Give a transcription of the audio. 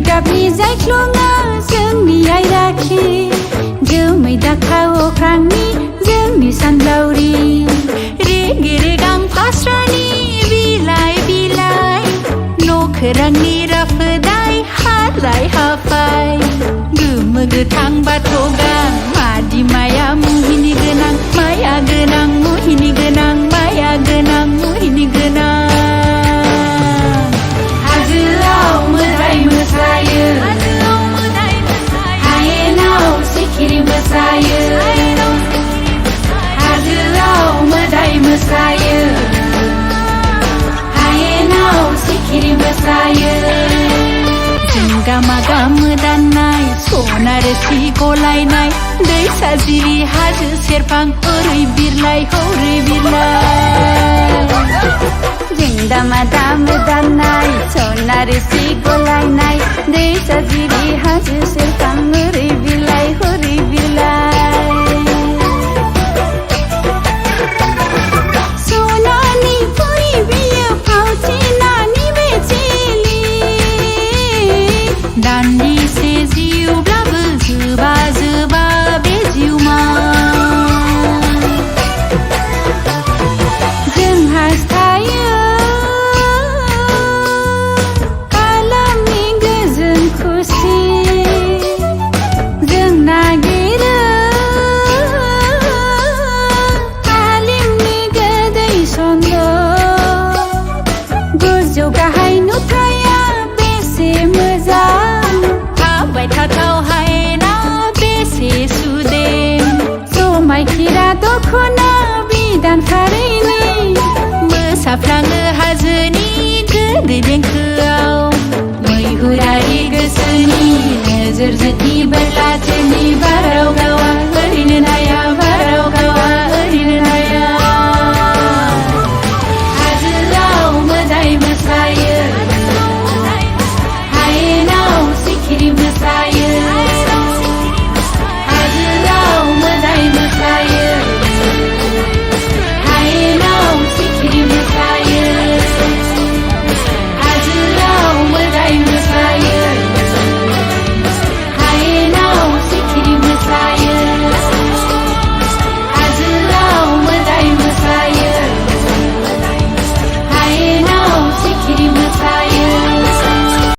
गाबनि जायख्लङा जोंनि आयराखि जोमै दाखा अख्रांनि जोंनि सानलावरि रेगे रेगां फास्रानि बिलाइ बिलाइ न'खोरांनि राफोदाय हालाय हाफाय गोमो गोथां बाथ'गां मादि माया मुहिनि गोनां माया गोनां मुहिनि गोनां माया गोनां मुहिनि गोनां हाजोआव मोदाय मोसायो हायेनाव सिखिरि मोसायो हाजोआव मोदाय मोसायो हायेनाव सिखिरि मोसायो जों गामा गाम मोदाननाय सना रोसि गलायनाय दै साजिरि हाजो सेरफां ओरै बिरलाय हरै बिरलाय जों दामा दाम मोदाननाय सना रोसि गलायनाय दै साजिरि हाजो सेरफां ओरै बिरलाय हरै बिरलाय सनानि फुरि बियो फावथिनानि बेचेलि दान्दिसे जिउब्लाबो जोबा जोबा बे जिउमा जों हास्थायो आलामनि गोजोन खुसि जों नागिरो आलिमनि गोदै सन्द गोजौ गाहाय नुथाया बेसे मोजां हाबाय थाथाव हायेना बेसे सुदेम समायखिरा दख'ना बिदान फारैनि मोसाफ्लाङो हाजोनि गोदै देंखो